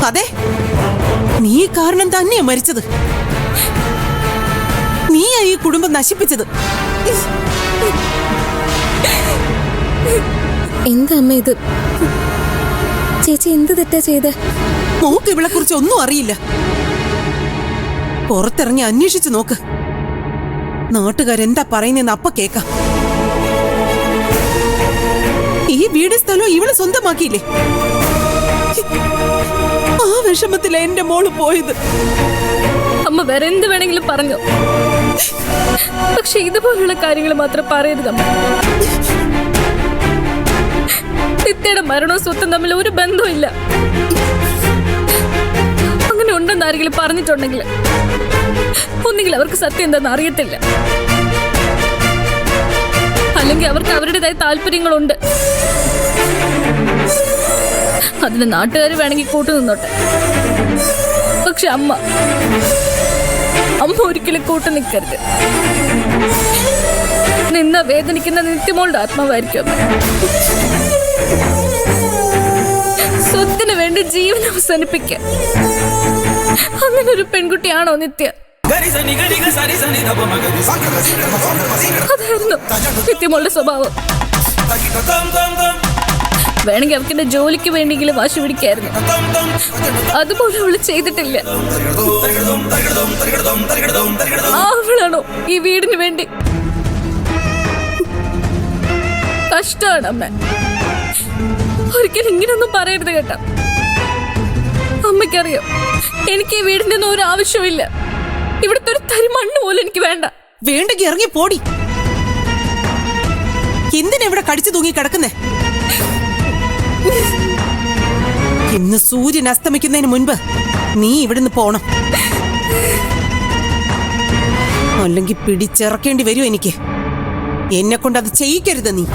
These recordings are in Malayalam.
അതെ, നീ കാരണം തന്നെയാ മരിച്ചത്. നീയാ ഈ കുടുംബം നശിപ്പിച്ചത്. എന്താ അമ്മ ഇത്? ചേച്ചി എന്ത് തെറ്റാ ചെയ്തേ? മോക്ക് ഇവളെ കുറിച്ച് ഒന്നും അറിയില്ല. പുറത്തിറങ്ങി അന്വേഷിച്ചു നോക്ക്. നാട്ടുകാരെന്താ പറയുന്നതെന്ന് അപ്പ കേക്കാം. ഈ വീട് സ്ഥലവും ഇവള് സ്വന്തമാക്കിയില്ലേ? ആ വിഷമത്തില എന്റെ മോള് പോയത്. അമ്മ വേറെ എന്ത് വേണമെങ്കിലും പറഞ്ഞു, പക്ഷെ ഇതുപോലുള്ള കാര്യങ്ങൾ മാത്രം പറയരുതമ്മ. നിത്യയുടെ മരണവും സ്വത്തും തമ്മിൽ ഒരു ബന്ധമില്ല. അങ്ങനെ ഉണ്ടെന്ന് ആരെങ്കിലും പറഞ്ഞിട്ടുണ്ടെങ്കിൽ ഒന്നുകിൽ അവർക്ക് സത്യം എന്താണെന്ന് അറിയത്തില്ല, അല്ലെങ്കിൽ അവർക്ക് അവരുടേതായ താല്പര്യങ്ങളുണ്ട്. അതിന് നാട്ടുകാർ വേണമെങ്കിൽ കൂട്ടു നിന്നോട്ടെ, പക്ഷെ അമ്മ ഒരിക്കലും കൂട്ടു നിൽക്കരുത്. നിന്ന വേദനിക്കുന്ന നിത്യമോളുടെ ആത്മാവായിരിക്കും. സ്വത്തിന് വേണ്ടി ജീവൻ അവസാനിപ്പിക്കുക, അങ്ങനെ ഒരു പെൺകുട്ടിയാണോ നിത്യ? അതായിരുന്നു നിത്യമോളുടെ സ്വഭാവം. വേണമെങ്കിൽ അവർക്ക് എന്റെ ജോലിക്ക് വേണ്ടിയെങ്കിലും വാശി പിടിക്കായിരുന്നു. അതുപോലെ അവള് ചെയ്തിട്ടില്ല. അവളാണോ ഈ വീടിന് വേണ്ടി? കഷ്ടമാണ് അമ്മ. ഒരിക്കലും ഇങ്ങനൊന്നും പറയരുത് കേട്ടോ. അമ്മയ്ക്കറിയാം എനിക്ക് ഈ വീടിന്റെ ഒന്നും ഒരു ആവശ്യമില്ല. ഇവിടുത്തെ ഒരു തരി മണ്ണ് പോലും എനിക്ക് വേണ്ട. വേണ്ടെങ്കിൽ ഇറങ്ങി പോടി. എന്തിനാ ഇവിടെ കടിച്ചു തൂങ്ങി കിടക്കുന്നേ? ഇന്ന് സൂര്യൻ അസ്തമിക്കുന്നതിന് മുൻപ് നീ ഇവിടുന്ന് പോണം, അല്ലെങ്കിൽ പിടിച്ചിറക്കേണ്ടി വരും എനിക്ക്. എന്നെ കൊണ്ട് അത് ചെയ്യിക്കരുത് നീ.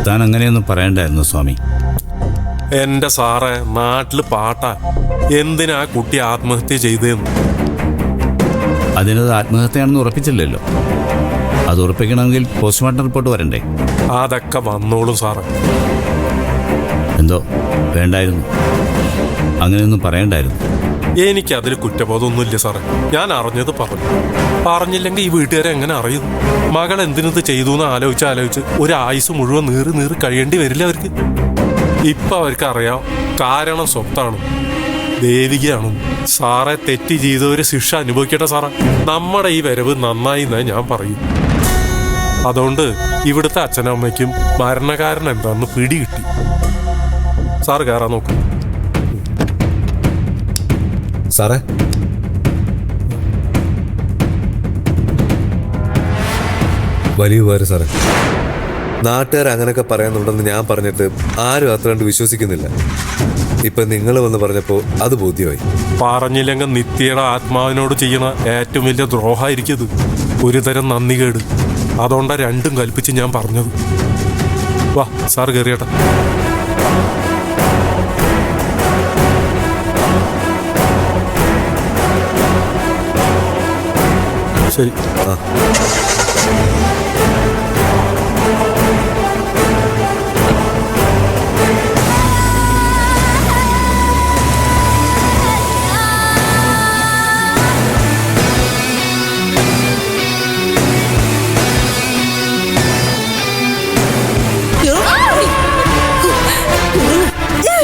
താൻ അങ്ങനെയൊന്നും പറയണ്ടായിരുന്നു സ്വാമി. എന്റെ സാറേ, നാട്ടില് പാട്ടാ. എന്തിനാ കുട്ടി ആത്മഹത്യ ചെയ്തതെന്ന്? അതിനത് ആത്മഹത്യയാണെന്ന് ഉറപ്പിച്ചില്ലല്ലോ. അത് ഉറപ്പിക്കണമെങ്കിൽ പോസ്റ്റ്മോർട്ടം റിപ്പോർട്ട് വരണ്ടേ? അതൊക്കെ വന്നോളും സാറേ. എന്തോ വേണ്ടായിരുന്നു, അങ്ങനെയൊന്നും പറയണ്ടായിരുന്നു. എനിക്കതിൽ കുറ്റബോധമൊന്നുമില്ല സാറേ. ഞാൻ അറിഞ്ഞത് പറഞ്ഞില്ലെങ്കിൽ ഈ വീട്ടുകാരെ എങ്ങനെ അറിയുന്നു? മകൾ എന്തിനത് ചെയ്തു എന്ന് ആലോചിച്ച് ഒരു ആയുസ് മുഴുവൻ നീറി കഴിയേണ്ടി വരില്ല അവർക്ക്. ഇപ്പൊ അവർക്ക് അറിയാം കാരണം സ്വത്താണ്, ദേവികയാണ്. സാറെ തെറ്റ് ചെയ്തവര് ശിക്ഷ അനുഭവിക്കട്ടെ സാറേ. നമ്മുടെ ഈ വരവ് നന്നായി എന്നേ ഞാൻ പറയും. അതുകൊണ്ട് ഇവിടുത്തെ അച്ഛനമ്മയ്ക്കും മരണകാരൻ എന്താന്ന് പിടികിട്ടി. സാറ് കയറാൻ നോക്കും. സാറേ, വലിയ ഉപകാരം സാറേ. നാട്ടുകാർ അങ്ങനെയൊക്കെ പറയാനുണ്ടെന്ന് ഞാൻ പറഞ്ഞിട്ട് ആരും അത്ര കണ്ട് വിശ്വസിക്കുന്നില്ല. ഇപ്പൊ നിങ്ങൾ വന്ന് പറഞ്ഞപ്പോ അത് ബോധ്യമായി. പറഞ്ഞില്ലെങ്കിൽ നിത്യയുടെ ആത്മാവിനോട് ചെയ്യണ ഏറ്റവും വലിയ ദ്രോഹമായിരിക്കും. ഒരു തരം നന്ദികേട്. അതുകൊണ്ടാ രണ്ടും കൽപ്പിച്ച് ഞാൻ പറഞ്ഞത്. വാ സാർ കയറിയട്ടെ. ശരി. ആ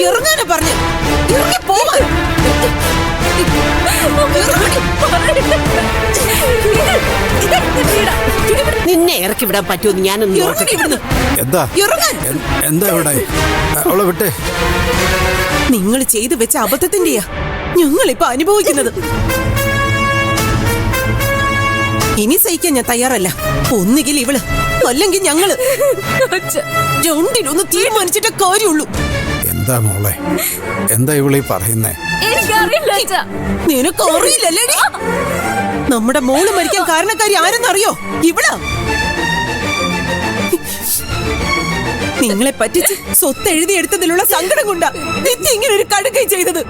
ഇറങ്ങാനാ പറഞ്ഞു. ഇറങ്ങി പോവാൻ. നിന്നെ ഇറക്കി വിടാൻ പറ്റുമെന്ന് ഞാനൊന്ന് നോക്കട്ടെ. എന്താ ഇവിടെ? അവളെ വിട്ടേ. നിങ്ങൾ ചെയ്തു വെച്ച അബദ്ധത്തിന്റെയാ ഞങ്ങളിപ്പോ അനുഭവിക്കുന്നത്. ഇനി സഹിക്കാൻ ഞാൻ തയ്യാറല്ല. ഒന്നുകിൽ ഇവള്, അല്ലെങ്കിൽ ഞങ്ങള്. രണ്ടിലൊന്ന് തീരുമാനിച്ചിട്ടേ കാര്യമുള്ളൂ. എന്താ മോളെ, എന്താ ഇവളീ പറയുന്നേ? എനിക്കറിയില്ല. നിനക്ക് അറിയില്ലല്ലേ? നമ്മുടെ മോള് മരിക്കാൻ കാരണക്കാരി ആരെന്നറിയോ? ഇവളാ. നിങ്ങളെ പറ്റിച്ച് സ്വത്ത് എഴുതിയെടുത്തതിലുള്ള സങ്കടം കൊണ്ടാ നിത്യ ഇങ്ങനെ ഒരു കടുകൈ ചെയ്തത്.